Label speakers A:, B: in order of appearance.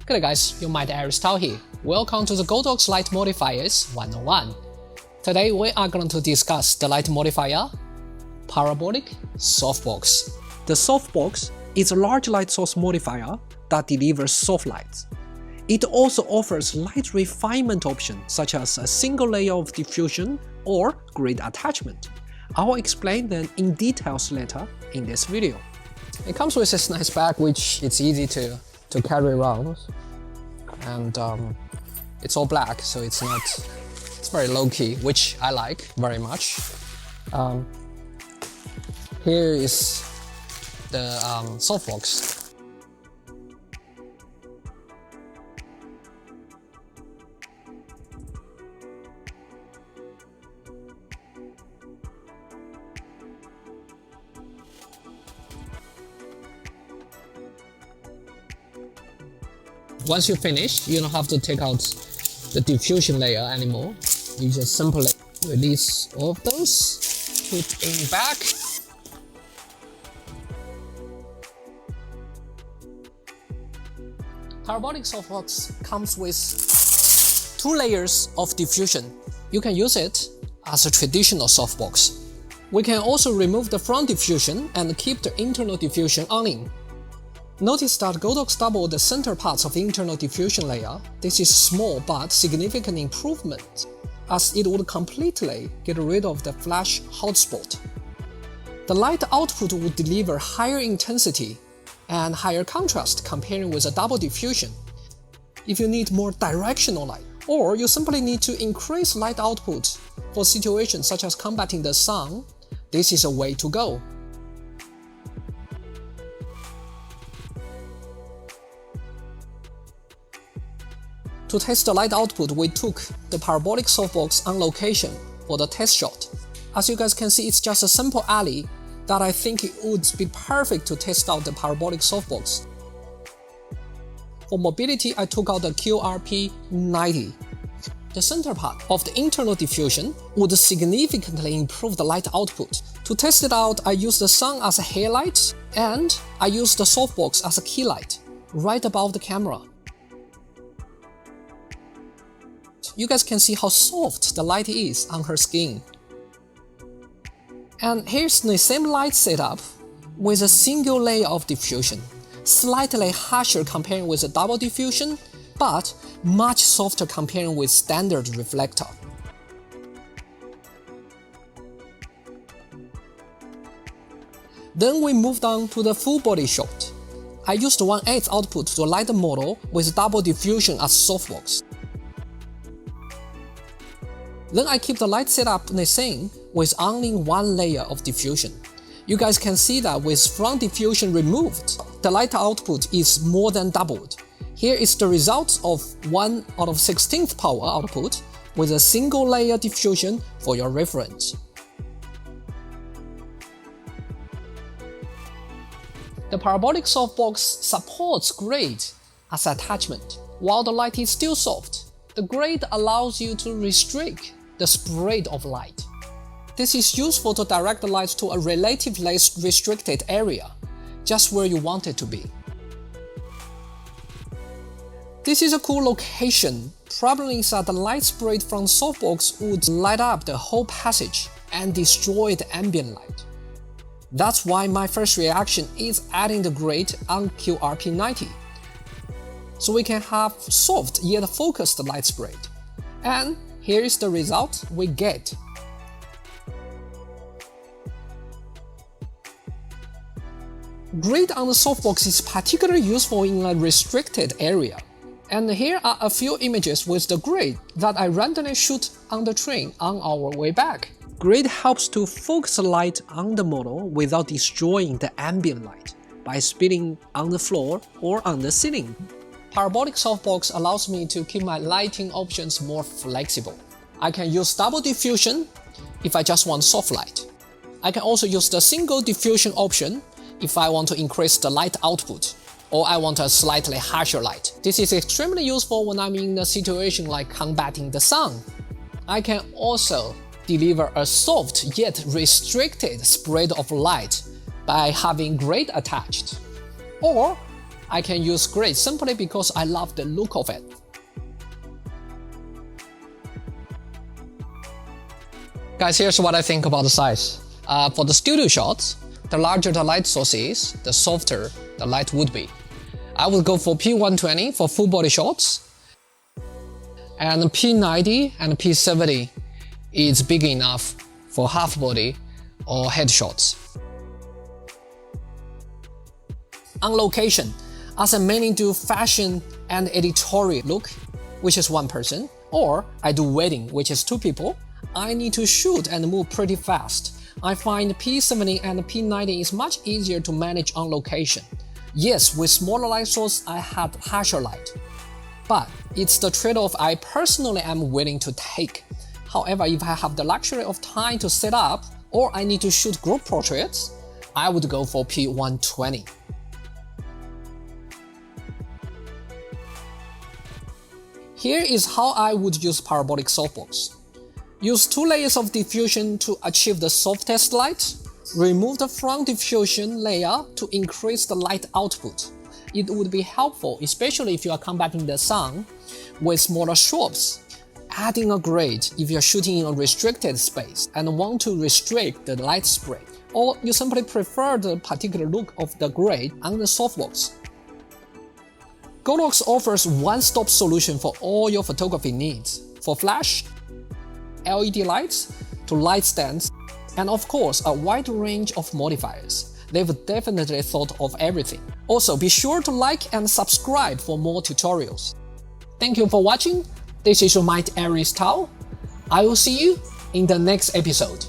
A: Good guys, you might Aristotle here. Welcome to the Godox Light Modifiers 101. Today we are going to discuss the light modifier, Parabolic Softbox.
B: The Softbox is a large light source modifier that delivers soft lights. It also offers light refinement options such as a single layer of diffusion or grid attachment. I will explain them in details later in this video.
A: It comes with this nice bag which it's easy to carry around, and it's all black, so it's very low-key, which I like very much. Here is the softbox. Once you finish, you don't have to take out the diffusion layer anymore. You just simply release all of those, put in back. Parabolic softbox comes with 2 layers of diffusion. You can use it as a traditional softbox. We can also remove the front diffusion and keep the internal diffusion on. Notice that Godox doubled the center parts of the internal diffusion layer. This is small but significant improvement, as it would completely get rid of the flash hotspot. The light output would deliver higher intensity and higher contrast comparing with a double diffusion. If you need more directional light, or you simply need to increase light output for situations such as combating the sun, this is a way to go. To test the light output, we took the Parabolic softbox on location for the test shot. As you guys can see, it's just a simple alley that I think it would be perfect to test out the Parabolic softbox. For mobility, I took out the QRP90. The center part of the internal diffusion would significantly improve the light output. To test it out, I used the sun as a headlight and I used the softbox as a key light, right above the camera. You guys can see how soft the light is on her skin. And here's the same light setup with a single layer of diffusion, slightly harsher comparing with a double diffusion, but much softer comparing with standard reflector. Then we moved on to the full body shot. I used 1/8 output to light the model with double diffusion as softbox. Then I keep the light setup the same with only 1 layer of diffusion. You guys can see that with front diffusion removed, the light output is more than doubled. Here is the result of 1/16 power output with a single layer diffusion for your reference. The Parabolic softbox supports grid as attachment. While the light is still soft, the grid allows you to restrict the spread of light. This is useful to direct the light to a relatively restricted area, just where you want it to be. This is a cool location. Problem is that the light spread from softbox would light up the whole passage and destroy the ambient light. That's why my first reaction is adding the grid on QRP90, so we can have soft yet focused light spread. And here is the result we get. Grid on the softbox is particularly useful in a restricted area. And here are a few images with the grid that I randomly shoot on the train on our way back.
B: Grid helps to focus the light on the model without destroying the ambient light by spilling on the floor or on the ceiling.
A: Parabolic softbox allows me to keep my lighting options more flexible. I can use double diffusion if I just want soft light. I can also use the single diffusion option if I want to increase the light output, or I want a slightly harsher light. This is extremely useful when I'm in a situation like combating the sun. I can also deliver a soft yet restricted spread of light by having grid attached. Or I can use gray simply because I love the look of it. Guys, here's what I think about the size. For the studio shots, the larger the light source is, the softer the light would be. I would go for P120 for full body shots, and P90 and P70 is big enough for half body or head shots. On location, as I mainly do fashion and editorial look, which is one person, or I do wedding, which is two people, I need to shoot and move pretty fast. I find P70 and P90 is much easier to manage on location. Yes, with smaller light source, I have harsher light. But it's the trade-off I personally am willing to take. However, if I have the luxury of time to set up, or I need to shoot group portraits, I would go for P120. Here is how I would use Parabolic Softbox. Use 2 layers of diffusion to achieve the softest light. Remove the front diffusion layer to increase the light output. It would be helpful, especially if you are combating the sun with smaller strobes. Adding a grade if you are shooting in a restricted space and want to restrict the light spread, or you simply prefer the particular look of the grade on the softbox. Godox offers one-stop solution for all your photography needs, for flash, LED lights, to light stands, and of course a wide range of modifiers. They've definitely thought of everything. Also, be sure to like and subscribe for more tutorials. Thank you for watching. This is your Mind Aries Tao. I will see you in the next episode.